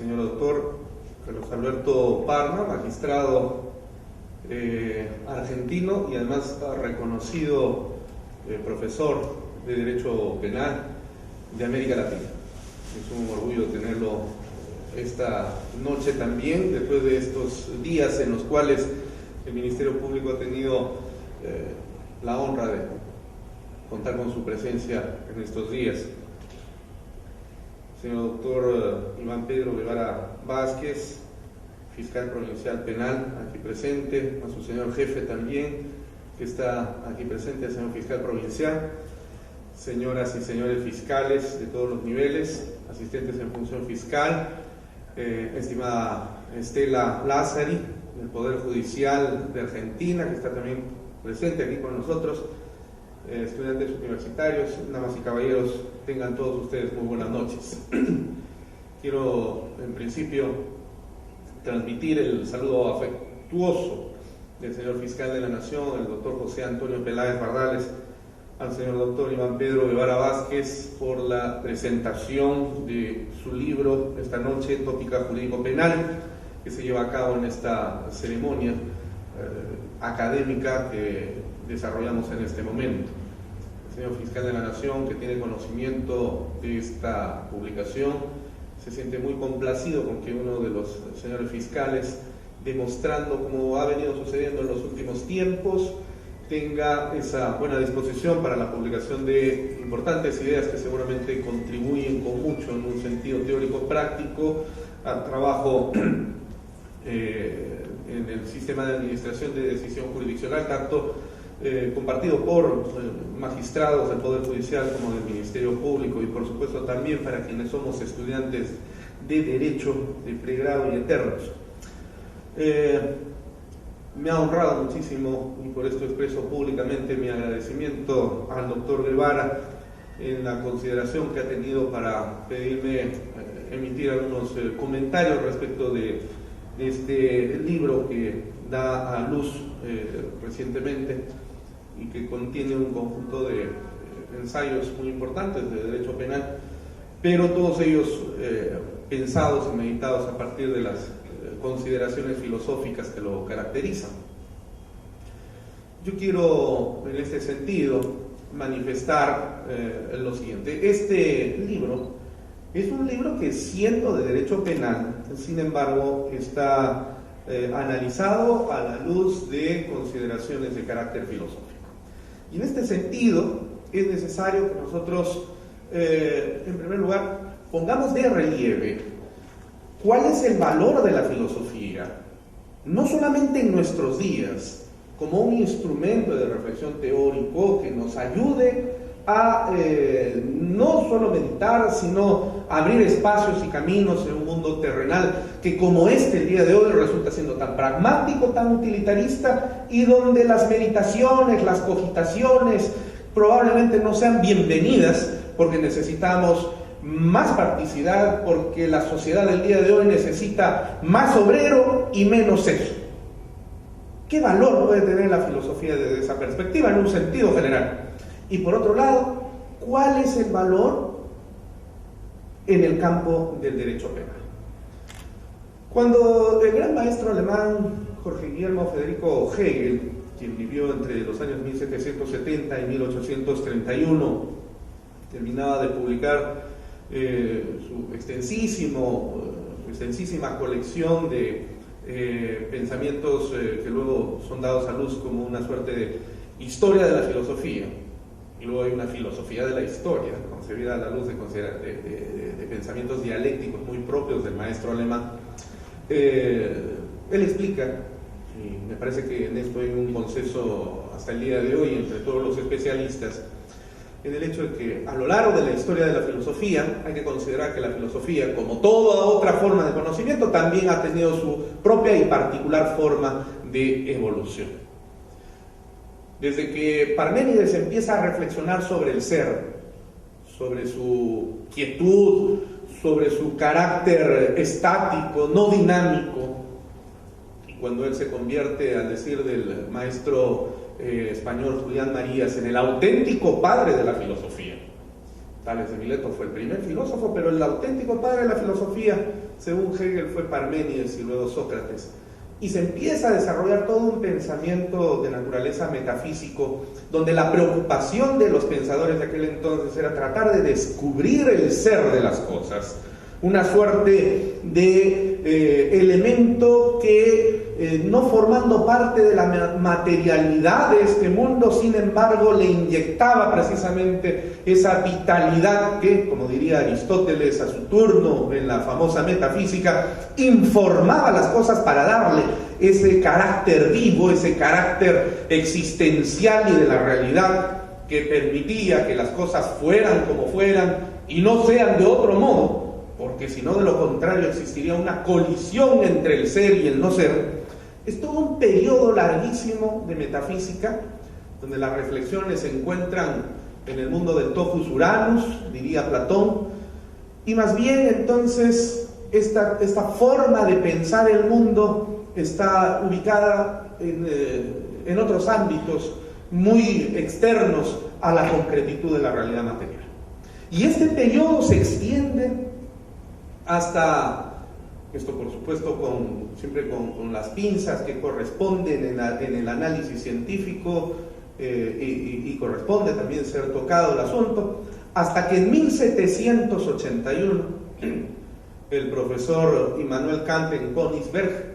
señor doctor Carlos Alberto Parma, magistrado argentino y además reconocido profesor de Derecho Penal de América Latina. Es un orgullo tenerlo esta noche también, después de estos días en los cuales el Ministerio Público ha tenido la honra de contar con su presencia en estos días. Señor doctor Iván Pedro Guevara Vázquez, fiscal provincial penal, aquí presente, a su señor jefe también, que está aquí presente, el señor fiscal provincial, señoras y señores fiscales de todos los niveles, asistentes en función fiscal, estimada Estela Lázari, del Poder Judicial de Argentina, que está también presente aquí con nosotros, estudiantes universitarios, damas y caballeros, tengan todos ustedes muy buenas noches. Quiero, en principio, transmitir el saludo afectuoso del señor fiscal de la Nación, el doctor José Antonio Peláez Bardales, al señor doctor Iván Pedro Guevara Vázquez por la presentación de su libro esta noche, Tópica Jurídico Penal, que se lleva a cabo en esta ceremonia académica que desarrollamos en este momento. El señor fiscal de la Nación, que tiene conocimiento de esta publicación, se siente muy complacido con que uno de los señores fiscales, demostrando como ha venido sucediendo en los últimos tiempos, tenga esa buena disposición para la publicación de importantes ideas que seguramente contribuyen con mucho en un sentido teórico-práctico al trabajo en el sistema de administración de decisión jurisdiccional, tanto compartido por magistrados del Poder Judicial como del Ministerio Público y por supuesto también para quienes somos estudiantes de Derecho de pregrado y eternos. Me ha honrado muchísimo y por esto expreso públicamente mi agradecimiento al doctor Guevara en la consideración que ha tenido para pedirme emitir algunos comentarios respecto de este libro que da a luz recientemente y que contiene un conjunto de ensayos muy importantes de derecho penal, pero todos ellos pensados y meditados a partir de las consideraciones filosóficas que lo caracterizan. Yo quiero, en este sentido, manifestar lo siguiente. Este libro es un libro que, siendo de derecho penal, sin embargo, está analizado a la luz de consideraciones de carácter filosófico. Y en este sentido, es necesario que nosotros, en primer lugar, pongamos de relieve cuál es el valor de la filosofía, no solamente en nuestros días, como un instrumento de reflexión teórico que nos ayude a no solo meditar, sino abrir espacios y caminos en un mundo terrenal que como el día de hoy resulta siendo tan pragmático, tan utilitarista, y donde las meditaciones, las cogitaciones probablemente no sean bienvenidas, porque necesitamos más practicidad, porque la sociedad del día de hoy necesita más obrero y menos eso. ¿Qué valor puede tener la filosofía desde esa perspectiva en un sentido general? Y por otro lado, ¿cuál es el valor en el campo del derecho penal? Cuando el gran maestro alemán Jorge Guillermo Federico Hegel, quien vivió entre los años 1770 y 1831, terminaba de publicar su extensísima colección de pensamientos que luego son dados a luz como una suerte de historia de la filosofía, y luego hay una filosofía de la historia concebida a la luz de pensamientos dialécticos muy propios del maestro alemán. Él explica, y me parece que en esto hay un consenso hasta el día de hoy entre todos los especialistas, en el hecho de que a lo largo de la historia de la filosofía hay que considerar que la filosofía, como toda otra forma de conocimiento, también ha tenido su propia y particular forma de evolución. Desde que Parménides empieza a reflexionar sobre el ser, sobre su quietud, sobre su carácter estático, no dinámico, y cuando él se convierte, al decir del maestro español Julián Marías, en el auténtico padre de la filosofía, Tales de Mileto fue el primer filósofo, pero el auténtico padre de la filosofía, según Hegel, fue Parménides y luego Sócrates. Y se empieza a desarrollar todo un pensamiento de naturaleza metafísico, donde la preocupación de los pensadores de aquel entonces era tratar de descubrir el ser de las cosas, una suerte de elemento que, no formando parte de la materialidad de este mundo, sin embargo, le inyectaba precisamente esa vitalidad que, como diría Aristóteles a su turno en la famosa metafísica, informaba las cosas para darle ese carácter vivo, ese carácter existencial y de la realidad que permitía que las cosas fueran como fueran y no sean de otro modo, porque si no, de lo contrario, existiría una colisión entre el ser y el no ser. Es todo un periodo larguísimo de metafísica, donde las reflexiones se encuentran en el mundo del totus uranus, diría Platón, y más bien entonces esta forma de pensar el mundo está ubicada en otros ámbitos muy externos a la concretitud de la realidad material. Y este periodo se extiende hasta, esto por supuesto siempre con las pinzas que corresponden en el análisis científico, y corresponde también ser tocado el asunto, hasta que en 1781 el profesor Immanuel Kant en Königsberg,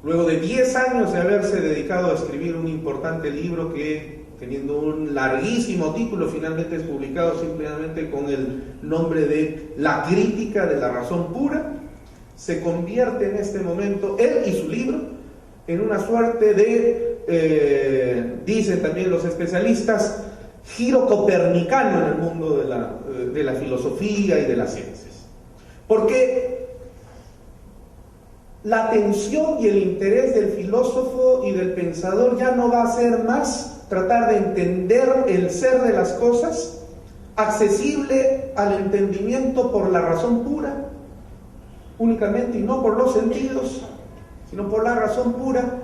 luego de 10 años de haberse dedicado a escribir un importante libro que, teniendo un larguísimo título, finalmente es publicado simplemente con el nombre de La crítica de la razón pura, se convierte en este momento, él y su libro, en una suerte de, dicen también los especialistas, giro copernicano en el mundo de la filosofía y de las ciencias. Porque la atención y el interés del filósofo y del pensador ya no va a ser más tratar de entender el ser de las cosas, accesible al entendimiento por la razón pura, únicamente, y no por los sentidos, sino por la razón pura,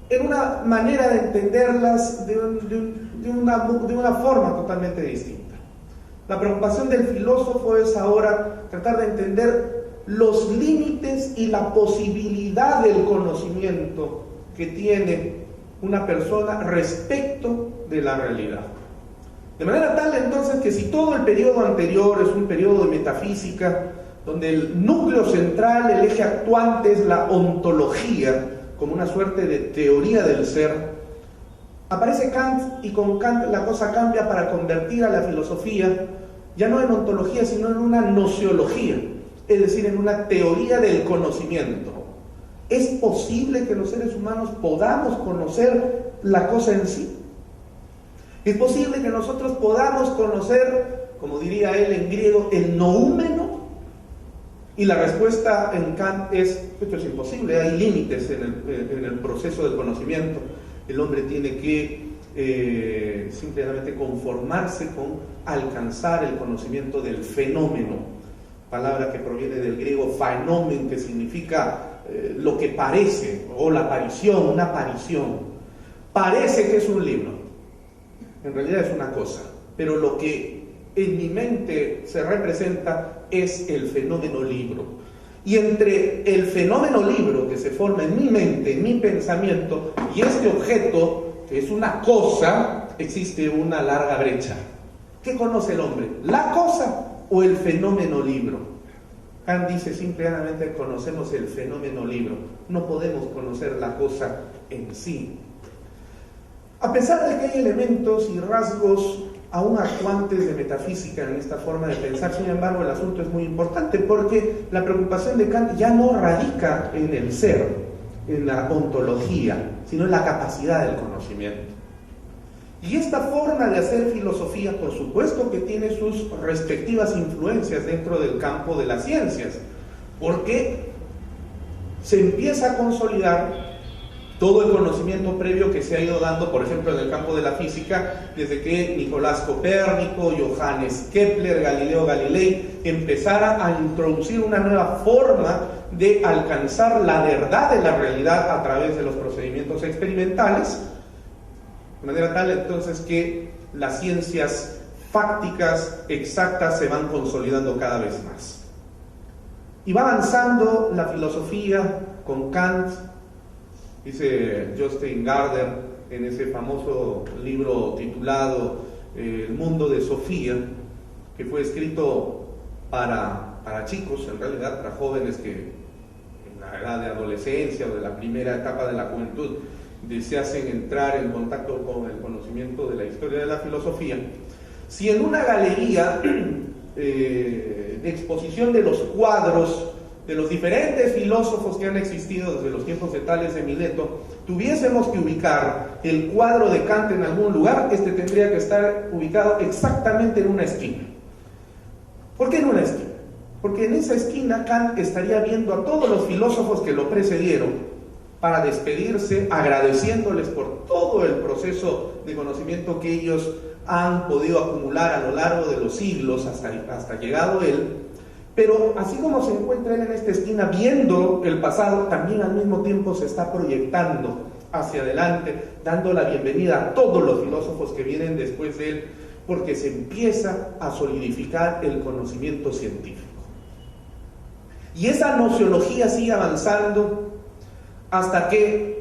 en una manera de entenderlas de una forma totalmente distinta. La preocupación del filósofo es ahora tratar de entender los límites y la posibilidad del conocimiento que tiene una persona respecto de la realidad. De manera tal entonces que si todo el periodo anterior es un periodo de metafísica, donde el núcleo central, el eje actuante es la ontología, como una suerte de teoría del ser, aparece Kant, y con Kant la cosa cambia para convertir a la filosofía ya no en ontología, sino en una nociología, es decir, en una teoría del conocimiento. ¿Es posible que los seres humanos podamos conocer la cosa en sí? ¿Es posible que nosotros podamos conocer, como diría él en griego, el noúmeno? Y la respuesta en Kant es, esto es imposible, hay límites en el proceso del conocimiento. El hombre tiene que simplemente conformarse con alcanzar el conocimiento del fenómeno, palabra que proviene del griego phainomén, que significa lo que parece, o la aparición, una aparición. Parece que es un libro, en realidad es una cosa, pero lo que en mi mente se representa es el fenómeno libro. Y entre el fenómeno libro que se forma en mi mente, en mi pensamiento, y este objeto, que es una cosa, existe una larga brecha. ¿Qué conoce el hombre? ¿La cosa o el fenómeno libro? Kant dice simplemente conocemos el fenómeno libro, no podemos conocer la cosa en sí. A pesar de que hay elementos y rasgos aún actuantes de metafísica en esta forma de pensar, sin embargo el asunto es muy importante, porque la preocupación de Kant ya no radica en el ser, en la ontología, sino en la capacidad del conocimiento. Y esta forma de hacer filosofía, por supuesto que tiene sus respectivas influencias dentro del campo de las ciencias, porque se empieza a consolidar todo el conocimiento previo que se ha ido dando, por ejemplo, en el campo de la física, desde que Nicolás Copérnico, Johannes Kepler, Galileo Galilei empezaran a introducir una nueva forma de alcanzar la verdad de la realidad a través de los procedimientos experimentales, de manera tal entonces que las ciencias fácticas, exactas, se van consolidando cada vez más. Y va avanzando la filosofía con Kant, dice Jostein Gaarder en ese famoso libro titulado El mundo de Sofía, que fue escrito para chicos, en realidad, para jóvenes que en la edad de adolescencia o de la primera etapa de la juventud deseasen entrar en contacto con el conocimiento de la historia de la filosofía. Si en una galería de exposición de los cuadros de los diferentes filósofos que han existido desde los tiempos de Tales de Mileto, tuviésemos que ubicar el cuadro de Kant en algún lugar, este tendría que estar ubicado exactamente en una esquina. ¿Por qué en una esquina? Porque en esa esquina Kant estaría viendo a todos los filósofos que lo precedieron para despedirse, agradeciéndoles por todo el proceso de conocimiento que ellos han podido acumular a lo largo de los siglos hasta llegado él. Pero así como se encuentra él en esta esquina viendo el pasado, también al mismo tiempo se está proyectando hacia adelante, dando la bienvenida a todos los filósofos que vienen después de él, porque se empieza a solidificar el conocimiento científico. Y esa nociología sigue avanzando hasta que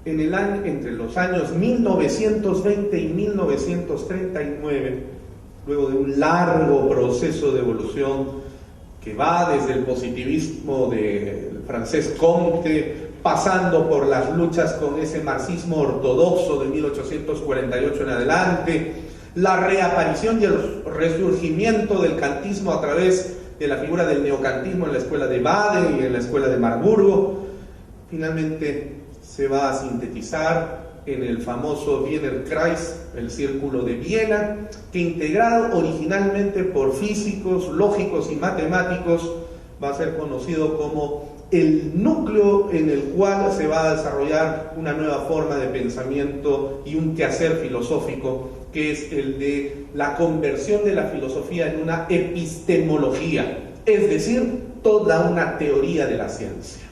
entre los años 1920 y 1939, luego de un largo proceso de evolución que va desde el positivismo del francés Comte, pasando por las luchas con ese marxismo ortodoxo de 1848 en adelante, la reaparición y el resurgimiento del kantismo a través de la figura del neocantismo en la escuela de Baden y en la escuela de Marburgo, finalmente se va a sintetizar en el famoso Wiener Kreis, el Círculo de Viena, que integrado originalmente por físicos, lógicos y matemáticos, va a ser conocido como el núcleo en el cual se va a desarrollar una nueva forma de pensamiento y un quehacer filosófico, que es el de la conversión de la filosofía en una epistemología, es decir, toda una teoría de la ciencia.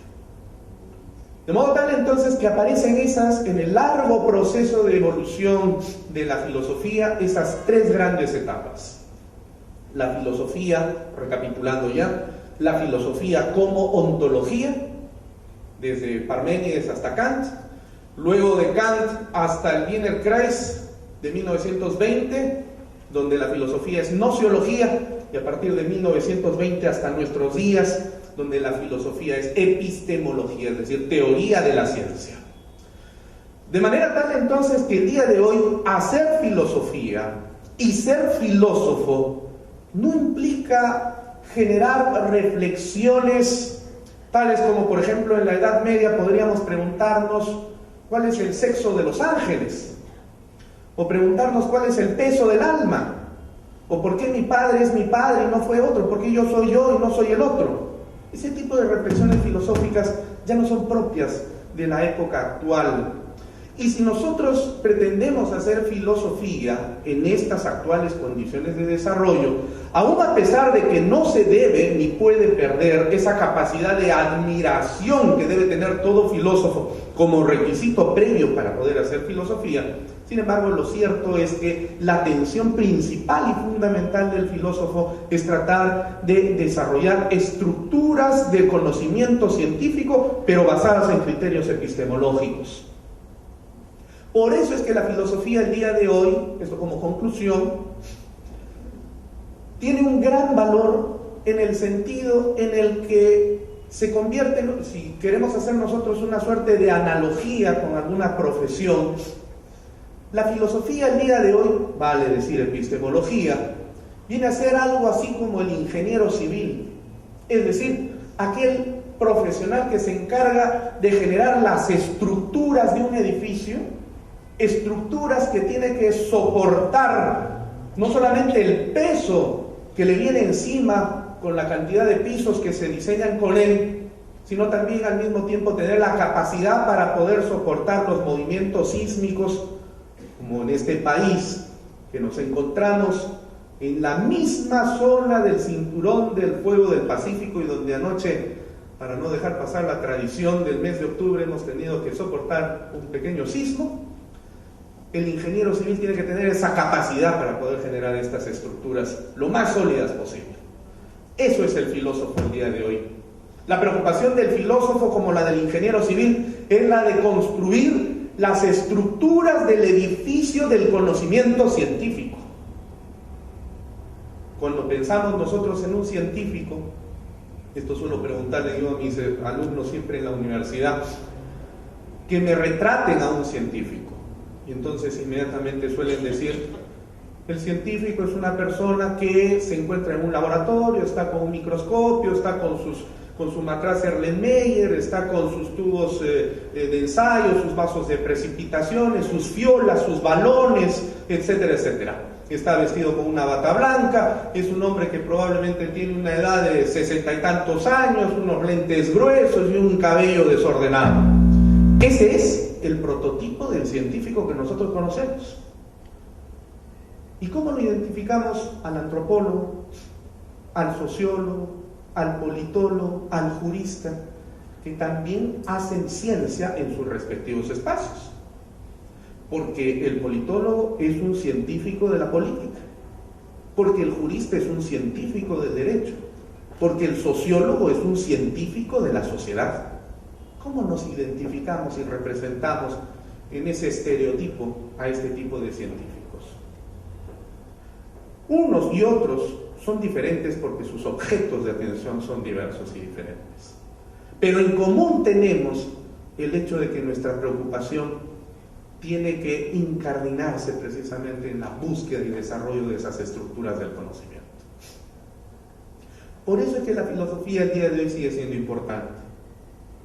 De modo tal entonces que aparecen en el largo proceso de evolución de la filosofía, esas tres grandes etapas. La filosofía, recapitulando ya, la filosofía como ontología, desde Parménides hasta Kant, luego de Kant hasta el Wiener Kreis de 1920, donde la filosofía es nociología, y a partir de 1920 hasta nuestros días, donde la filosofía es epistemología, es decir, teoría de la ciencia. De manera tal entonces que el día de hoy hacer filosofía y ser filósofo no implica generar reflexiones tales como, por ejemplo, en la Edad Media podríamos preguntarnos cuál es el sexo de los ángeles, o preguntarnos cuál es el peso del alma, o por qué mi padre es mi padre y no fue otro, por qué yo soy yo y no soy el otro. Ese tipo de reflexiones filosóficas ya no son propias de la época actual. Y si nosotros pretendemos hacer filosofía en estas actuales condiciones de desarrollo, aún a pesar de que no se debe ni puede perder esa capacidad de admiración que debe tener todo filósofo como requisito previo para poder hacer filosofía, sin embargo, lo cierto es que la tensión principal y fundamental del filósofo es tratar de desarrollar estructuras de conocimiento científico, pero basadas en criterios epistemológicos. Por eso es que la filosofía el día de hoy, esto como conclusión, tiene un gran valor en el sentido en el que se convierte, si queremos hacer nosotros una suerte de analogía con alguna profesión, la filosofía el día de hoy, vale decir epistemología, viene a ser algo así como el ingeniero civil, es decir, aquel profesional que se encarga de generar las estructuras de un edificio, estructuras que tiene que soportar no solamente el peso que le viene encima con la cantidad de pisos que se diseñan con él, sino también al mismo tiempo tener la capacidad para poder soportar los movimientos sísmicos, como en este país, que nos encontramos en la misma zona del cinturón del fuego del Pacífico y donde anoche, para no dejar pasar la tradición del mes de octubre, hemos tenido que soportar un pequeño sismo. el ingeniero civil tiene que tener esa capacidad para poder generar estas estructuras lo más sólidas posible. Eso es el filósofo el día de hoy. La preocupación del filósofo, como la del ingeniero civil, es la de construir las estructuras del edificio del conocimiento científico. Cuando pensamos nosotros en un científico, esto suelo preguntarle yo a mis alumnos siempre en la universidad, que me retraten a un científico. Y entonces inmediatamente suelen decir, el científico es una persona que se encuentra en un laboratorio, está con un microscopio, está con su matraz Erlenmeyer, está con sus tubos de ensayo, sus vasos de precipitaciones, sus fiolas, sus balones, etcétera, etcétera. Está vestido con una bata blanca, es un hombre que probablemente tiene una edad de 60 y tantos años, unos lentes gruesos y un cabello desordenado. Ese es el prototipo del científico que nosotros conocemos. ¿Y cómo lo identificamos al antropólogo, al sociólogo, al politólogo, al jurista, que también hacen ciencia en sus respectivos espacios? Porque el politólogo es un científico de la política, porque el jurista es un científico del derecho, porque el sociólogo es un científico de la sociedad. ¿Cómo nos identificamos y representamos en ese estereotipo a este tipo de científicos? Unos y otros son diferentes porque sus objetos de atención son diversos y diferentes. Pero en común tenemos el hecho de que nuestra preocupación tiene que incardinarse precisamente en la búsqueda y desarrollo de esas estructuras del conocimiento. Por eso es que la filosofía el día de hoy sigue siendo importante,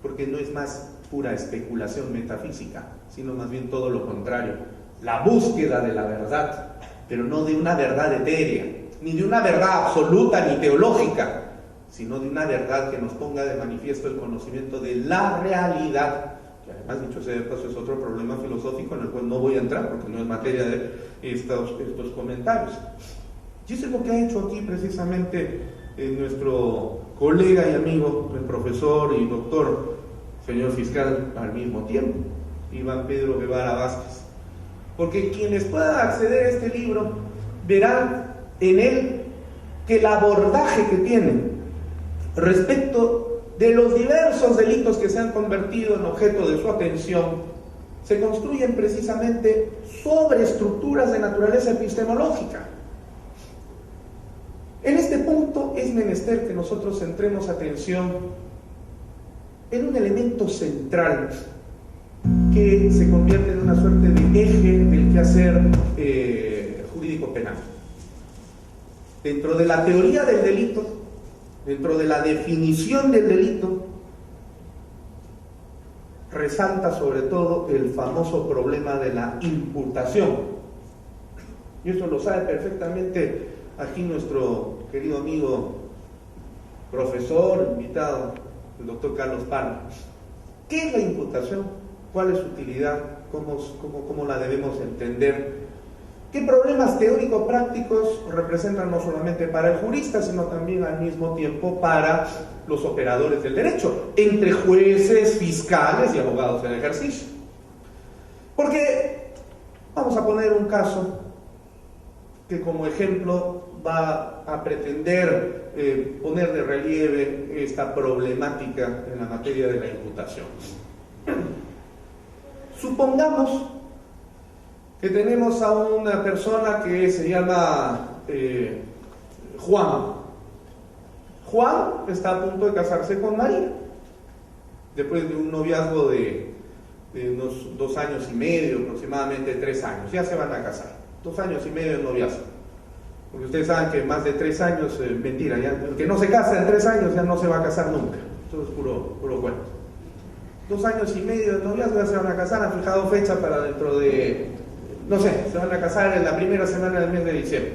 porque no es más pura especulación metafísica, sino más bien todo lo contrario, la búsqueda de la verdad, pero no de una verdad etérea, ni de una verdad absoluta ni teológica, sino de una verdad que nos ponga de manifiesto el conocimiento de la realidad. Que además, dicho sea de paso, es otro problema filosófico en el cual no voy a entrar porque no es materia de estos comentarios. Y eso es lo que ha hecho aquí precisamente nuestro colega y amigo, el profesor y doctor, señor fiscal al mismo tiempo, Iván Pedro Guevara Vázquez. Porque quienes puedan acceder a este libro verán en él que el abordaje que tienen respecto de los diversos delitos que se han convertido en objeto de su atención se construyen precisamente sobre estructuras de naturaleza epistemológica. En este punto es menester que nosotros centremos atención en un elemento central que se convierte en una suerte de eje del quehacer jurídico penal. Dentro de la teoría del delito, dentro de la definición del delito, resalta sobre todo el famoso problema de la imputación. Y eso lo sabe perfectamente aquí nuestro querido amigo, profesor, invitado, el doctor Carlos Parra. ¿Qué es la imputación? ¿Cuál es su utilidad? ¿Cómo la debemos entender? ¿Qué problemas teórico-prácticos representan no solamente para el jurista, sino también al mismo tiempo para los operadores del derecho, entre jueces, fiscales y abogados en ejercicio? Porque vamos a poner un caso que como ejemplo va a pretender poner de relieve esta problemática en la materia de la imputación. Supongamos que tenemos a una persona que se llama Juan. Juan está a punto de casarse con María, después de un noviazgo de unos 2 años y medio, aproximadamente 3 años, ya se van a casar, 2 años y medio de noviazgo, porque ustedes saben que más de 3 años, mentira, ya, el que no se casa en 3 años ya no se va a casar nunca, eso es puro cuento. 2 años y medio de noviazgo, ya se van a casar, han fijado fecha para dentro de, no sé, se van a casar en la primera semana del mes de diciembre.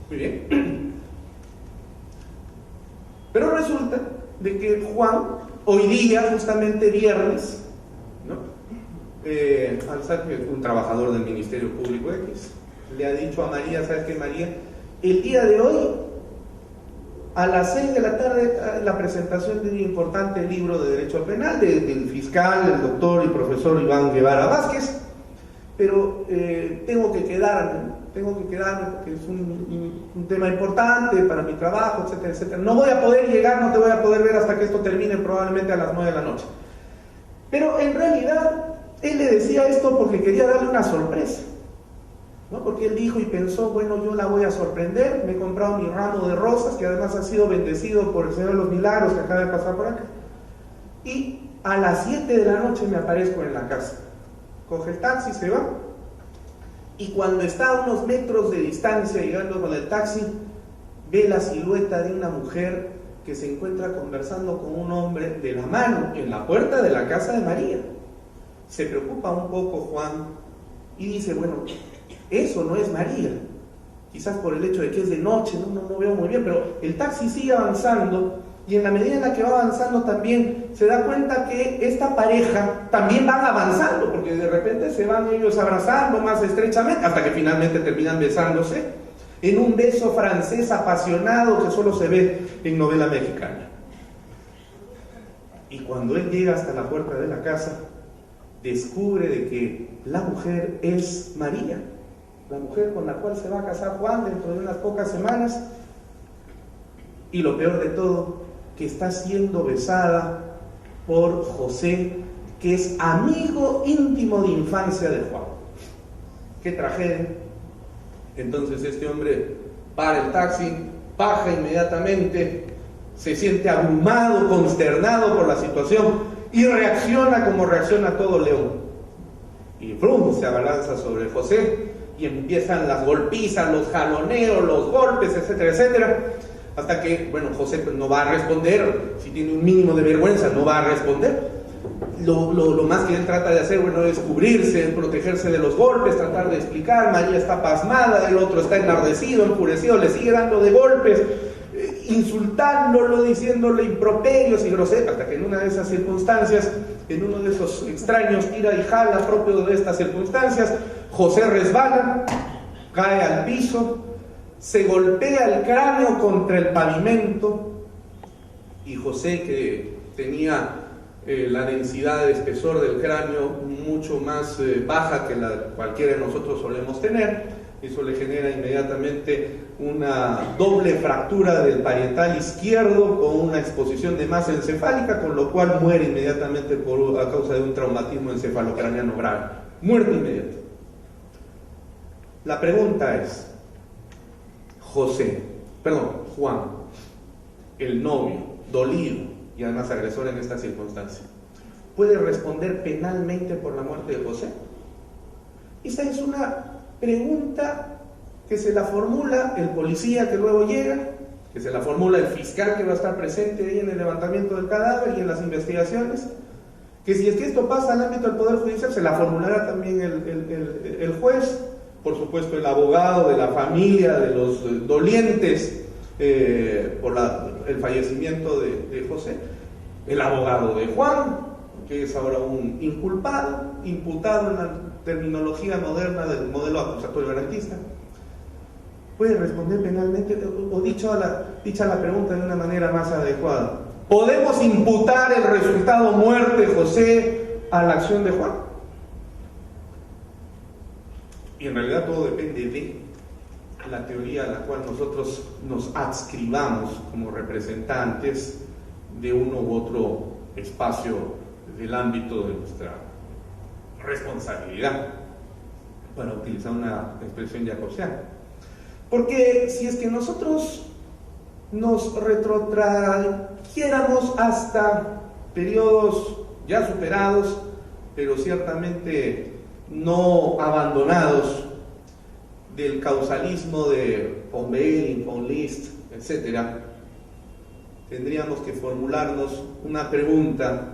Muy bien. Pero resulta de que Juan, hoy día, justamente viernes, ¿no? Al ser un trabajador del Ministerio Público X, le ha dicho a María, ¿sabes qué, María? El día de hoy, a las 6 de la tarde, la presentación de un importante libro de Derecho Penal del fiscal, el doctor y profesor Iván Guevara Vázquez, pero tengo que quedarme porque es un tema importante para mi trabajo, etcétera, etcétera. No voy a poder llegar, no te voy a poder ver hasta que esto termine probablemente a las 9 de la noche. Pero en realidad él le decía esto porque quería darle una sorpresa, ¿no? Porque él dijo y pensó, bueno, yo la voy a sorprender, me he comprado mi ramo de rosas, que además ha sido bendecido por el Señor de los Milagros, que acaba de pasar por acá, y a las 7 de la noche me aparezco en la casa. Coge el taxi, se va, y cuando está a unos metros de distancia llegando con el taxi, ve la silueta de una mujer que se encuentra conversando con un hombre de la mano en la puerta de la casa de María. Se preocupa un poco Juan y dice, bueno, eso no es María, quizás por el hecho de que es de noche, no veo muy bien, pero el taxi sigue avanzando, y en la medida en la que va avanzando también se da cuenta que esta pareja también van avanzando, porque de repente se van ellos abrazando más estrechamente, hasta que finalmente terminan besándose, en un beso francés apasionado que solo se ve en novela mexicana. Y cuando él llega hasta la puerta de la casa, descubre de que la mujer es María, la mujer con la cual se va a casar Juan dentro de unas pocas semanas, y lo peor de todo, que está siendo besada por José, que es amigo íntimo de infancia de Juan. ¡Qué tragedia! Entonces este hombre para el taxi, baja inmediatamente, se siente abrumado, consternado por la situación y reacciona como reacciona todo león. Y ¡brum!, se abalanza sobre José y empiezan las golpizas, los jaloneos, los golpes, etcétera, etcétera, hasta que, bueno, José no va a responder, si tiene un mínimo de vergüenza no va a responder. Lo más que él trata de hacer, bueno, es cubrirse, protegerse de los golpes, tratar de explicar. María está pasmada, el otro está enardecido, enfurecido, le sigue dando de golpes, insultándolo, diciéndole improperios y groserías, hasta que en una de esas circunstancias, en uno de esos extraños tira y jala propio de estas circunstancias, José resbala, cae al piso, se golpea el cráneo contra el pavimento, y José, que tenía la densidad de espesor del cráneo mucho más baja que la cualquiera de nosotros solemos tener, eso le genera inmediatamente una doble fractura del parietal izquierdo con una exposición de masa encefálica, con lo cual muere inmediatamente a causa de un traumatismo encefalocraneano grave. Muerte inmediata. La pregunta es, Juan, el novio, dolido y además agresor en esta circunstancia, ¿puede responder penalmente por la muerte de José? Esa es una pregunta que se la formula el policía que luego llega, que se la formula el fiscal que va a estar presente ahí en el levantamiento del cadáver y en las investigaciones, que si es que esto pasa al ámbito del Poder Judicial, se la formulará también el juez, por supuesto el abogado de la familia de los dolientes por el fallecimiento de José, el abogado de Juan, que es ahora un inculpado, imputado en la terminología moderna del modelo acusatorio garantista. ¿Puede responder penalmente? O dicha la pregunta de una manera más adecuada, ¿podemos imputar el resultado muerte de José a la acción de Juan? Y en realidad todo depende de la teoría a la cual nosotros nos adscribamos como representantes de uno u otro espacio del ámbito de nuestra responsabilidad, para utilizar una expresión jacobsiana. Porque si es que nosotros nos retrotrajéramos hasta periodos ya superados, pero ciertamente no abandonados, del causalismo de von Behring, von List, etc., tendríamos que formularnos una pregunta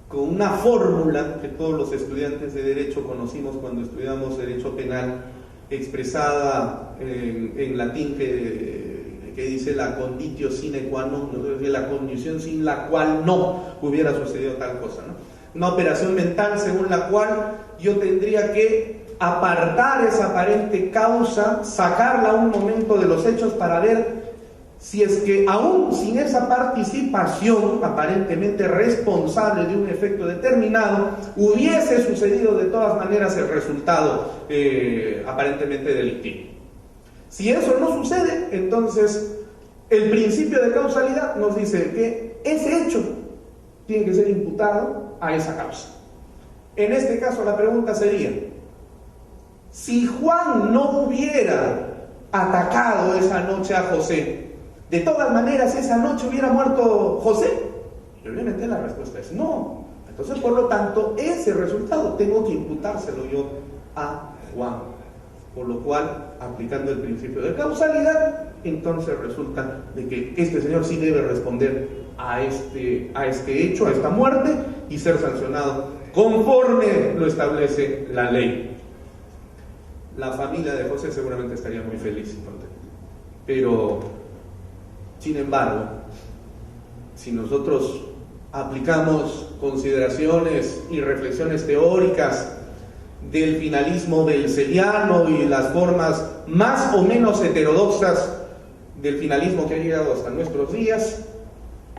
con una fórmula que todos los estudiantes de Derecho conocimos cuando estudiamos Derecho Penal, expresada en latín, que dice la conditio sine qua non, la condición sin la cual no hubiera sucedido tal cosa, ¿no? Una operación mental según la cual yo tendría que apartar esa aparente causa, sacarla un momento de los hechos para ver si es que aún sin esa participación aparentemente responsable de un efecto determinado, hubiese sucedido de todas maneras el resultado aparentemente delictivo. Si eso no sucede, entonces el principio de causalidad nos dice que ese hecho tiene que ser imputado a esa causa. En este caso la pregunta sería, si Juan no hubiera atacado esa noche a José, ¿de todas maneras esa noche hubiera muerto José? Y obviamente la respuesta es no. Entonces, por lo tanto, ese resultado tengo que imputárselo yo a Juan. Por lo cual, aplicando el principio de causalidad, entonces resulta de que este señor sí debe responder a este hecho, a esta muerte, y ser sancionado conforme lo establece la ley. La familia de José seguramente estaría muy feliz y contenta. Pero, sin embargo, si nosotros aplicamos consideraciones y reflexiones teóricas del finalismo belseliano y las formas más o menos heterodoxas del finalismo que ha llegado hasta nuestros días,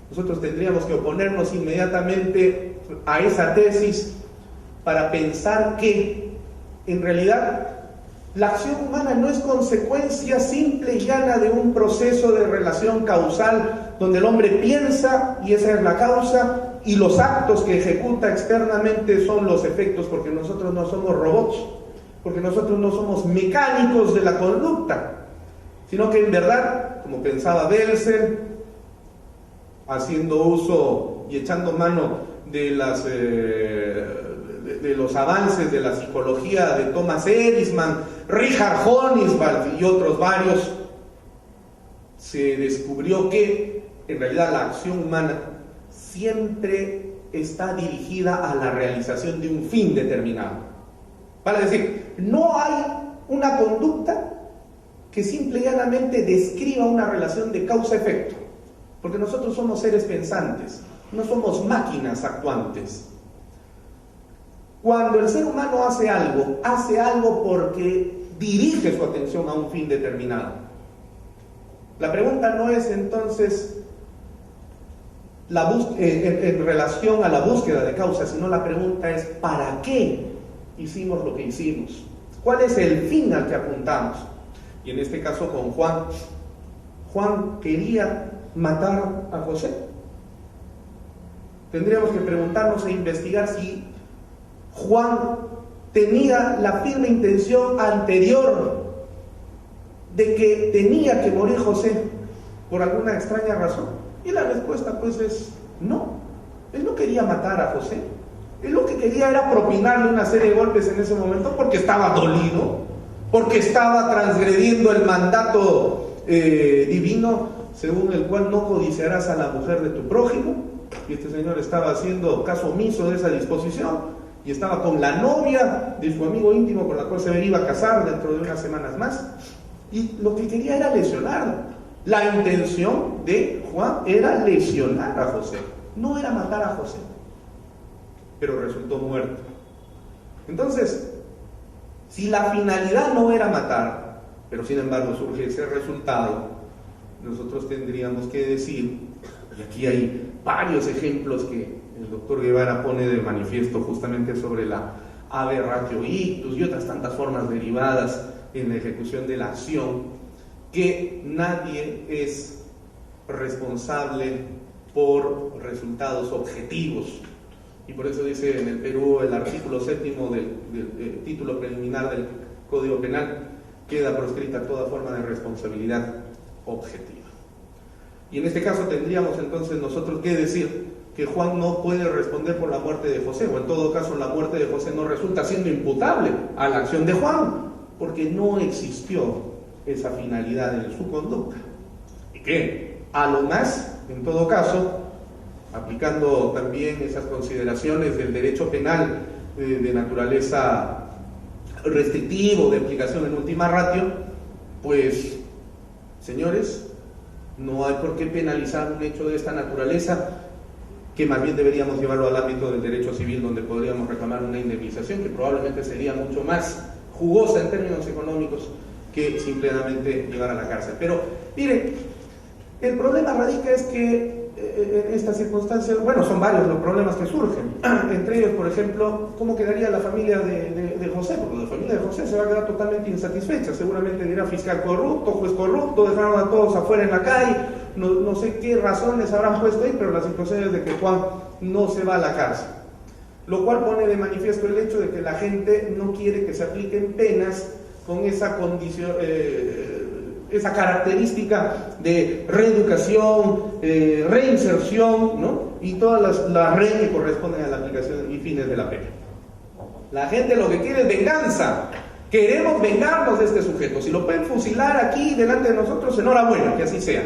nosotros tendríamos que oponernos inmediatamente a esa tesis para pensar que, en realidad, la acción humana no es consecuencia simple y llana de un proceso de relación causal donde el hombre piensa y esa es la causa y los actos que ejecuta externamente son los efectos, porque nosotros no somos robots, porque nosotros no somos mecánicos de la conducta, sino que en verdad, como pensaba Belsen, haciendo uso y echando mano de los avances de la psicología de Thomas Erisman, Richard Honisbald y otros varios, se descubrió que en realidad la acción humana siempre está dirigida a la realización de un fin determinado. Vale decir, no hay una conducta que simple y llanamente describa una relación de causa-efecto, porque nosotros somos seres pensantes, no somos máquinas actuantes. Cuando el ser humano hace algo porque dirige su atención a un fin determinado. La pregunta no es entonces en relación a la búsqueda de causa, sino la pregunta es ¿para qué hicimos lo que hicimos? ¿Cuál es el fin al que apuntamos? Y en este caso con Juan quería matar a José. Tendríamos que preguntarnos e investigar si Juan tenía la firme intención anterior de que tenía que morir José por alguna extraña razón. Y la respuesta pues es no. Él no quería matar a José. Él lo que quería era propinarle una serie de golpes en ese momento porque estaba dolido, porque estaba transgrediendo el mandato divino según el cual no codiciarás a la mujer de tu prójimo. Y este señor estaba haciendo caso omiso de esa disposición y estaba con la novia de su amigo íntimo con la cual se iba a casar dentro de unas semanas más, y lo que quería era lesionarlo. La intención de Juan era lesionar a José, no era matar a José, pero resultó muerto. Entonces, si la finalidad no era matar, pero sin embargo surge ese resultado, nosotros tendríamos que decir, y aquí hay varios ejemplos que el doctor Guevara pone de manifiesto justamente sobre la aberratio ictus y otras tantas formas derivadas en la ejecución de la acción, que nadie es responsable por resultados objetivos. Y por eso dice en el Perú el artículo 7 del título preliminar del Código Penal, queda proscrita toda forma de responsabilidad objetiva. Y en este caso tendríamos entonces nosotros que decir que Juan no puede responder por la muerte de José, o en todo caso la muerte de José no resulta siendo imputable a la acción de Juan, porque no existió esa finalidad en su conducta. Y que, a lo más, en todo caso, aplicando también esas consideraciones del derecho penal de naturaleza restrictivo, de aplicación en última ratio, pues, señores, no hay por qué penalizar un hecho de esta naturaleza, que más bien deberíamos llevarlo al ámbito del derecho civil, donde podríamos reclamar una indemnización que probablemente sería mucho más jugosa en términos económicos que simplemente llevar a la cárcel. Pero, miren, El problema radica es que en estas circunstancias, bueno, son varios los problemas que surgen. Entre ellos, por ejemplo, ¿cómo quedaría la familia de José? Porque la familia de José se va a quedar totalmente insatisfecha. Seguramente dirá fiscal corrupto, juez corrupto, dejaron a todos afuera en la calle. No sé qué razones habrán puesto ahí, pero la situación es de que Juan no se va a la cárcel. Lo cual pone de manifiesto el hecho de que la gente no quiere que se apliquen penas con esa condición, esa característica de reeducación, reinserción, ¿no? Y todas las redes que corresponden a la aplicación y fines de la pena. La gente lo que quiere es venganza. Queremos vengarnos de este sujeto. Si lo pueden fusilar aquí delante de nosotros, enhorabuena, que así sea.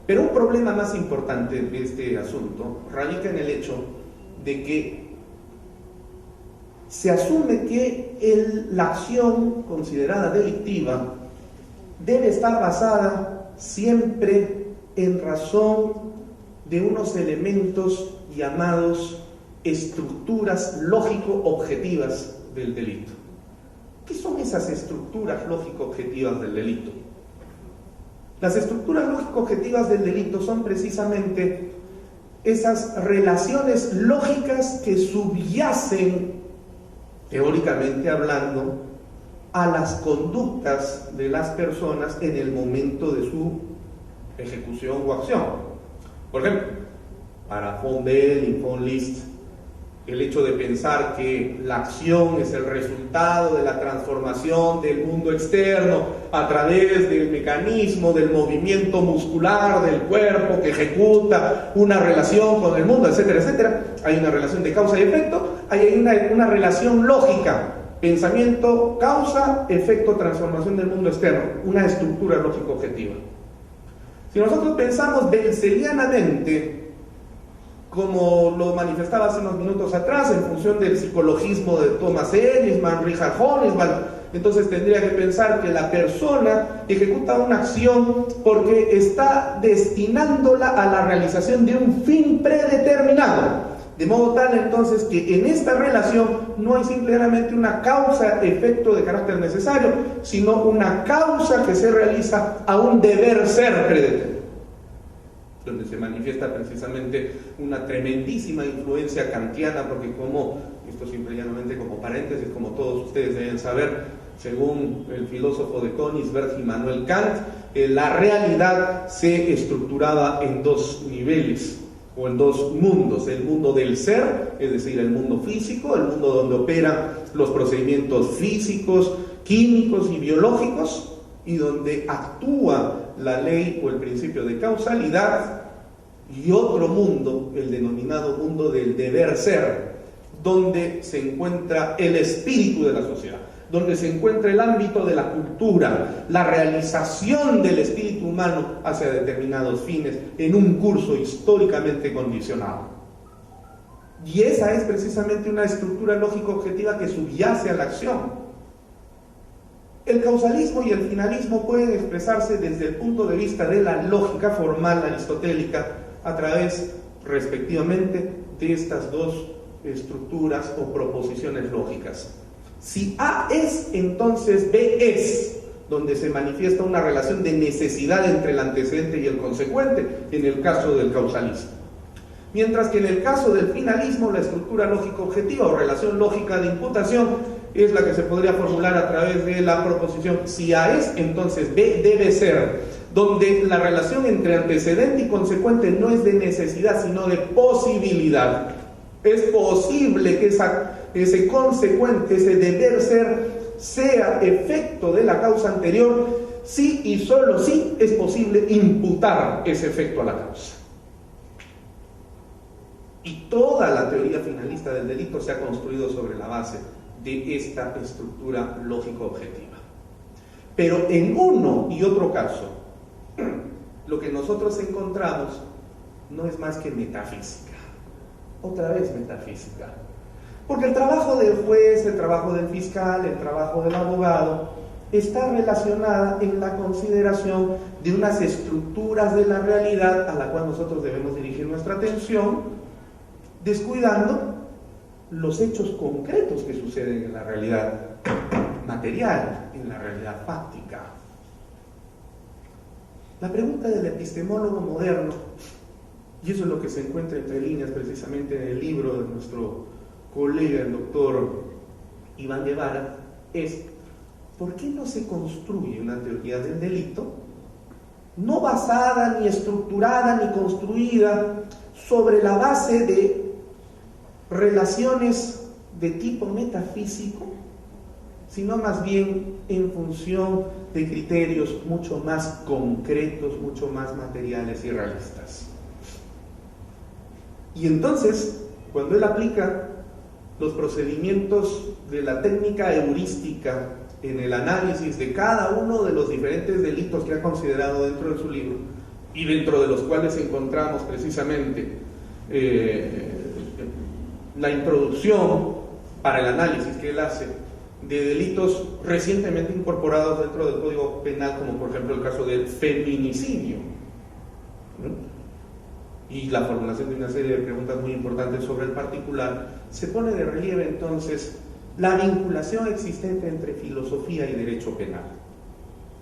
Pero un problema más importante de este asunto radica en el hecho de que se asume que la acción considerada delictiva debe estar basada siempre en razón de unos elementos llamados estructuras lógico-objetivas del delito. ¿Qué son esas estructuras lógico-objetivas del delito? Las estructuras lógico-objetivas del delito son precisamente esas relaciones lógicas que subyacen, teóricamente hablando, a las conductas de las personas en el momento de su ejecución o acción. Por ejemplo, para von Bell y von List, el hecho de pensar que la acción es el resultado de la transformación del mundo externo a través del mecanismo del movimiento muscular del cuerpo que ejecuta una relación con el mundo, etcétera, etcétera. Hay una relación de causa y efecto, hay una relación lógica, pensamiento, causa, efecto, transformación del mundo externo, una estructura lógico-objetiva. Si nosotros pensamos belselianamente, como lo manifestaba hace unos minutos atrás, en función del psicologismo de Thomas Edisman, Richard Honeysman, entonces tendría que pensar que la persona ejecuta una acción porque está destinándola a la realización de un fin predeterminado. De modo tal entonces que en esta relación no hay simplemente una causa-efecto de carácter necesario, sino una causa que se realiza a un deber ser predeterminado, donde se manifiesta precisamente una tremendísima influencia kantiana, porque como, esto simple y llanamente como paréntesis, como todos ustedes deben saber, según el filósofo de Königsberg, Immanuel Kant, la realidad se estructuraba en dos niveles, o en dos mundos: el mundo del ser, es decir, el mundo físico, el mundo donde operan los procedimientos físicos, químicos y biológicos, y donde actúa la ley o el principio de causalidad, y otro mundo, el denominado mundo del deber ser, donde se encuentra el espíritu de la sociedad, donde se encuentra el ámbito de la cultura, la realización del espíritu humano hacia determinados fines en un curso históricamente condicionado. Y esa es precisamente una estructura lógico-objetiva que subyace a la acción. El causalismo y el finalismo pueden expresarse desde el punto de vista de la lógica formal aristotélica a través, respectivamente, de estas dos estructuras o proposiciones lógicas. Si A es, entonces B es, donde se manifiesta una relación de necesidad entre el antecedente y el consecuente, en el caso del causalismo. Mientras que en el caso del finalismo, la estructura lógico-objetiva o relación lógica de imputación es la que se podría formular a través de la proposición si A es, entonces B debe ser, donde la relación entre antecedente y consecuente no es de necesidad, sino de posibilidad. Es posible que ese consecuente, ese deber ser, sea efecto de la causa anterior, si y solo si es posible imputar ese efecto a la causa. Y toda la teoría finalista del delito se ha construido sobre la base de esta estructura lógico-objetiva. Pero en uno y otro caso, lo que nosotros encontramos no es más que metafísica. Otra vez metafísica. Porque el trabajo del juez, el trabajo del fiscal, el trabajo del abogado está relacionada en la consideración de unas estructuras de la realidad a la cual nosotros debemos dirigir nuestra atención, descuidando los hechos concretos que suceden en la realidad material, en la realidad fáctica. La pregunta del epistemólogo moderno, y eso es lo que se encuentra entre líneas precisamente en el libro de nuestro colega, el doctor Iván Guevara, es: ¿por qué no se construye una teoría del delito no basada, ni estructurada, ni construida sobre la base de relaciones de tipo metafísico, sino más bien en función de criterios mucho más concretos, mucho más materiales y realistas? Y entonces, cuando él aplica los procedimientos de la técnica heurística en el análisis de cada uno de los diferentes delitos que ha considerado dentro de su libro, y dentro de los cuales encontramos precisamente la introducción para el análisis que él hace de delitos recientemente incorporados dentro del Código Penal, como por ejemplo el caso del feminicidio, ¿no? Y la formulación de una serie de preguntas muy importantes sobre el particular, se pone de relieve entonces la vinculación existente entre filosofía y derecho penal.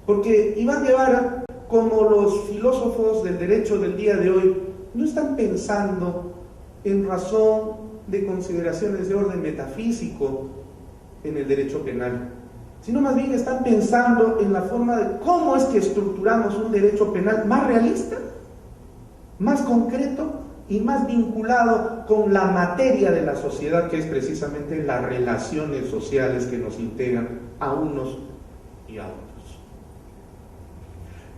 Porque Iván Guevara, como los filósofos del derecho del día de hoy, no están pensando en razón de consideraciones de orden metafísico en el derecho penal, sino más bien están pensando en la forma de cómo es que estructuramos un derecho penal más realista, más concreto y más vinculado con la materia de la sociedad, que es precisamente las relaciones sociales que nos integran a unos y a otros.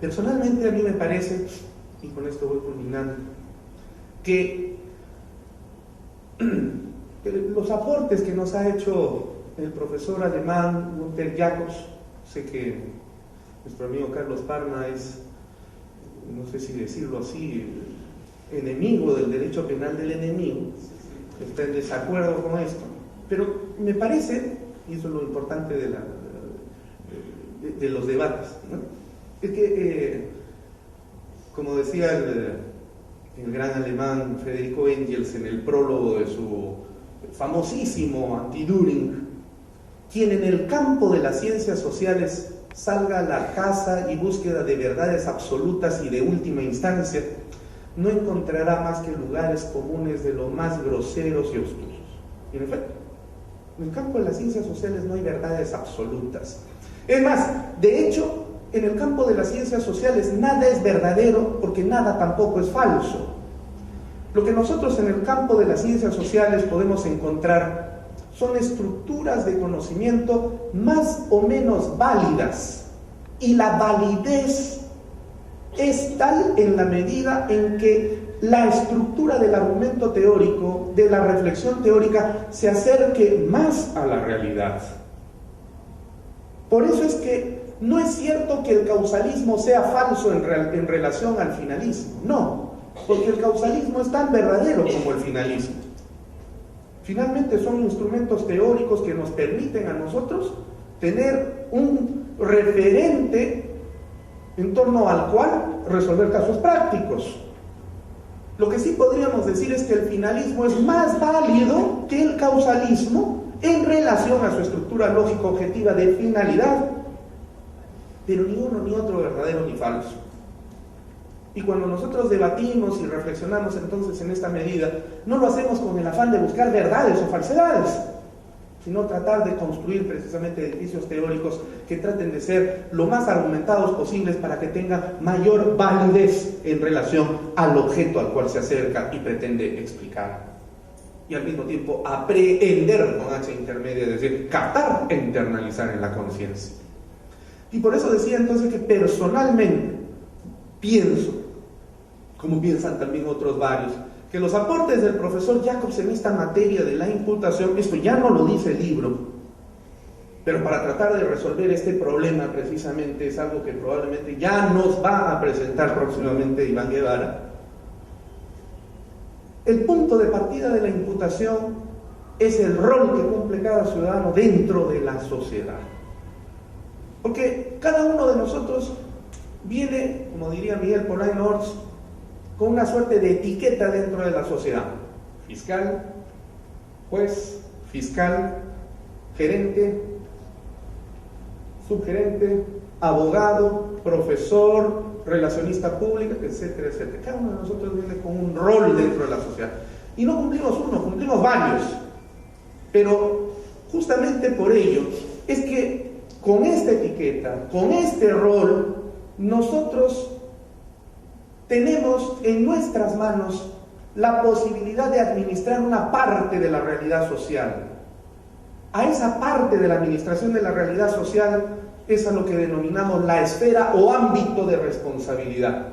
Personalmente a mí me parece, y con esto voy culminando, que los aportes que nos ha hecho el profesor alemán Gunther Jacobs, sé que nuestro amigo Carlos Parma es, no sé si decirlo así, enemigo del derecho penal del enemigo, está en desacuerdo con esto, pero me parece, y eso es lo importante de los debates, ¿no? Es que, como decía el gran alemán Federico Engels en el prólogo de su famosísimo Anti-Düring, quien en el campo de las ciencias sociales salga a la caza y búsqueda de verdades absolutas y de última instancia, no encontrará más que lugares comunes de lo más groseros y obtusos. Y en efecto, en el campo de las ciencias sociales no hay verdades absolutas. Es más, de hecho, en el campo de las ciencias sociales nada es verdadero, porque nada tampoco es falso. Lo que nosotros en el campo de las ciencias sociales podemos encontrar son estructuras de conocimiento más o menos válidas, y la validez es tal en la medida en que la estructura del argumento teórico, de la reflexión teórica, se acerque más a la realidad. Por eso es que no es cierto que el causalismo sea falso en relación al finalismo, no, porque el causalismo es tan verdadero como el finalismo. Finalmente son instrumentos teóricos que nos permiten a nosotros tener un referente en torno al cual resolver casos prácticos. Lo que sí podríamos decir es que el finalismo es más válido que el causalismo en relación a su estructura lógica objetiva de finalidad, pero ni uno ni otro verdadero ni falso. Y cuando nosotros debatimos y reflexionamos entonces en esta medida, no lo hacemos con el afán de buscar verdades o falsedades, sino tratar de construir precisamente edificios teóricos que traten de ser lo más argumentados posibles para que tengan mayor validez en relación al objeto al cual se acerca y pretende explicar. Y al mismo tiempo aprehender con H intermedia, es decir, captar e internalizar en la conciencia. Y por eso decía entonces que personalmente pienso, como piensan también otros varios, que los aportes del profesor Jacobs en esta materia de la imputación, esto ya no lo dice el libro, pero para tratar de resolver este problema precisamente es algo que probablemente ya nos va a presentar próximamente Iván Guevara. El punto de partida de la imputación es el rol que cumple cada ciudadano dentro de la sociedad. Porque cada uno de nosotros viene, como diría Miguel Polain Orts, con una suerte de etiqueta dentro de la sociedad: fiscal, juez, fiscal, gerente, subgerente, abogado, profesor, relacionista pública, etcétera, etcétera. Cada uno de nosotros viene con un rol dentro de la sociedad. Y no cumplimos uno, cumplimos varios. Pero justamente por ello es que con esta etiqueta, con este rol, nosotros tenemos en nuestras manos la posibilidad de administrar una parte de la realidad social. A esa parte de la administración de la realidad social es a lo que denominamos la esfera o ámbito de responsabilidad.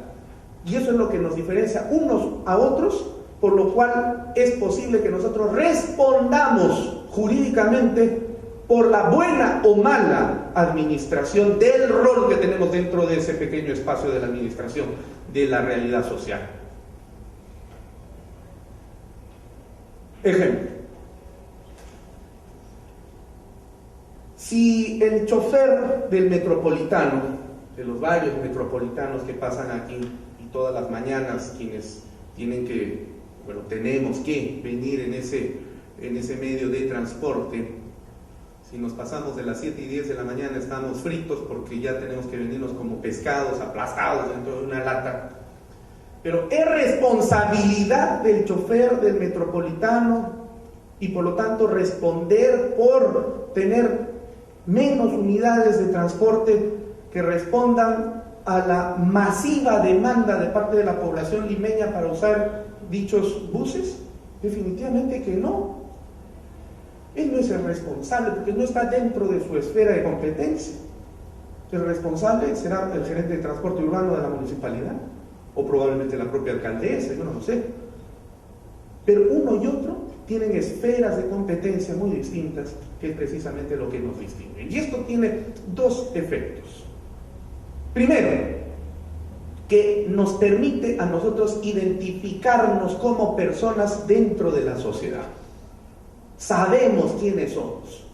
Y eso es lo que nos diferencia unos a otros, por lo cual es posible que nosotros respondamos jurídicamente por la buena o mala administración del rol que tenemos dentro de ese pequeño espacio de la administración de la realidad social. Ejemplo. Si el chofer del metropolitano, de los varios metropolitanos que pasan aquí y todas las mañanas quienes tienen que, bueno, tenemos que venir en ese medio de transporte, si nos pasamos de las 7 y 10 de la mañana estamos fritos porque ya tenemos que venirnos como pescados aplastados dentro de una lata. Pero es responsabilidad del chofer del metropolitano y por lo tanto responder por tener menos unidades de transporte que respondan a la masiva demanda de parte de la población limeña para usar dichos buses. Definitivamente que no. Él no es el responsable porque no está dentro de su esfera de competencia. El responsable será el gerente de transporte urbano de la municipalidad o probablemente la propia alcaldesa, yo no lo sé. Pero uno y otro tienen esferas de competencia muy distintas, que es precisamente lo que nos distingue. Y esto tiene dos efectos. Primero, que nos permite a nosotros identificarnos como personas dentro de la sociedad. Sabemos quiénes somos.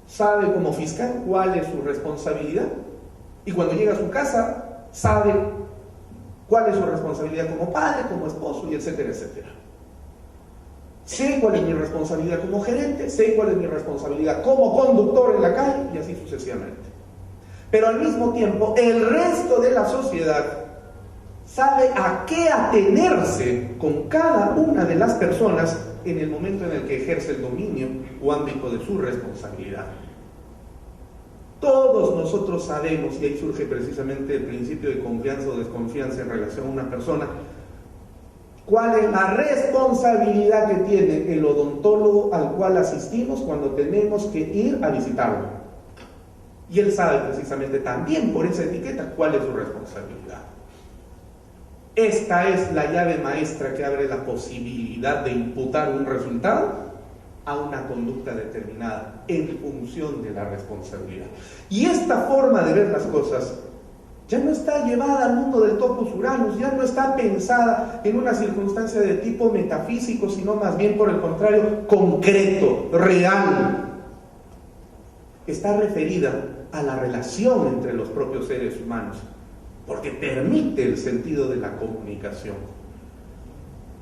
Sabe como fiscal cuál es su responsabilidad. Y cuando llega a su casa, sabe cuál es su responsabilidad como padre, como esposo, y etcétera, etcétera. Sé cuál es mi responsabilidad como gerente, sé cuál es mi responsabilidad como conductor en la calle, y así sucesivamente. Pero al mismo tiempo, el resto de la sociedad sabe a qué atenerse con cada una de las personas en el momento en el que ejerce el dominio o ámbito de su responsabilidad. Todos nosotros sabemos, y ahí surge precisamente el principio de confianza o desconfianza en relación a una persona, cuál es la responsabilidad que tiene el odontólogo al cual asistimos cuando tenemos que ir a visitarlo. Y él sabe precisamente también por esa etiqueta cuál es su responsabilidad. Esta es la llave maestra que abre la posibilidad de imputar un resultado a una conducta determinada en función de la responsabilidad. Y esta forma de ver las cosas ya no está llevada al mundo del topos uranus, ya no está pensada en una circunstancia de tipo metafísico, sino más bien por el contrario, concreto, real. Está referida a la relación entre los propios seres humanos, porque permite el sentido de la comunicación.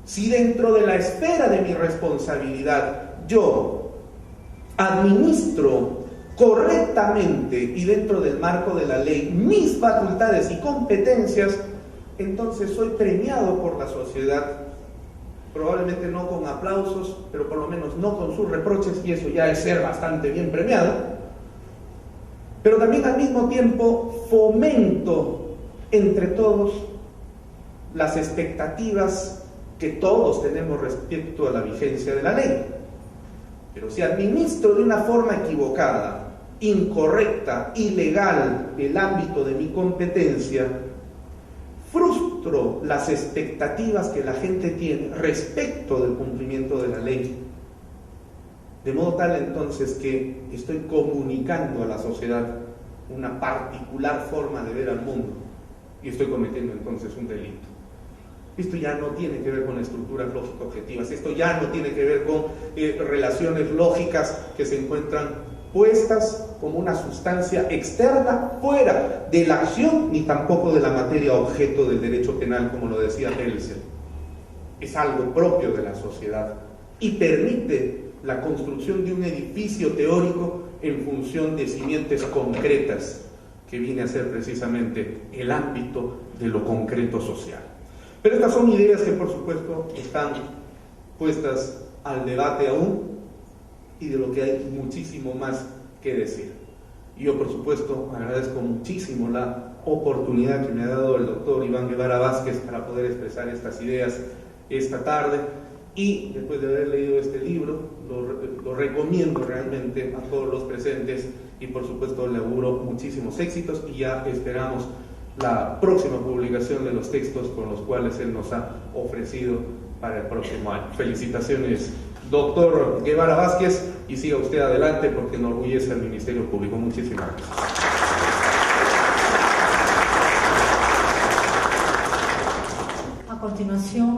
Si dentro de la esfera de mi responsabilidad yo administro correctamente y dentro del marco de la ley mis facultades y competencias, entonces soy premiado por la sociedad, probablemente no con aplausos, pero por lo menos no con sus reproches, y eso ya es ser bastante bien premiado. Pero también al mismo tiempo fomento entre todos las expectativas que todos tenemos respecto a la vigencia de la ley. Pero si administro de una forma equivocada, incorrecta, ilegal el ámbito de mi competencia, frustro las expectativas que la gente tiene respecto del cumplimiento de la ley. De modo tal entonces que estoy comunicando a la sociedad una particular forma de ver al mundo y estoy cometiendo entonces un delito. Esto ya no tiene que ver con estructuras lógico-objetivas, esto ya no tiene que ver con relaciones lógicas que se encuentran puestas como una sustancia externa fuera de la acción ni tampoco de la materia objeto del derecho penal, como lo decía Pelser. Es algo propio de la sociedad y permite la construcción de un edificio teórico en función de simientes concretas que viene a ser precisamente el ámbito de lo concreto social. Pero estas son ideas que por supuesto están puestas al debate aún y de lo que hay muchísimo más que decir. Yo por supuesto agradezco muchísimo la oportunidad que me ha dado el doctor Iván Guevara Vázquez para poder expresar estas ideas esta tarde, y después de haber leído este libro lo recomiendo realmente a todos los presentes, y por supuesto le auguro muchísimos éxitos y ya esperamos la próxima publicación de los textos con los cuales él nos ha ofrecido para el próximo año. Felicitaciones, doctor Guevara Vázquez, y siga usted adelante porque enorgullece al Ministerio Público. Muchísimas gracias. A continuación